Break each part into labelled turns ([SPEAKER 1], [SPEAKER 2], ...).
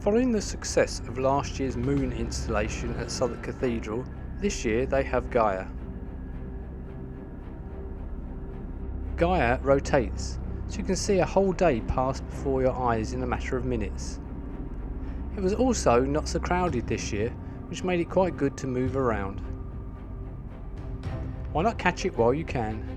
[SPEAKER 1] Following the success of last year's moon installation at Southwark Cathedral, this year they have Gaia. Gaia rotates, so you can see a whole day pass before your eyes in a matter of minutes. It was also not so crowded this year, which made it quite good to move around. Why not catch it while you can?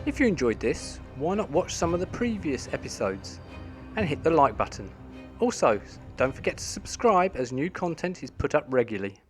[SPEAKER 1] If you enjoyed this, why not watch some of the previous episodes and hit the like button. Also, don't forget to subscribe as new content is put up regularly.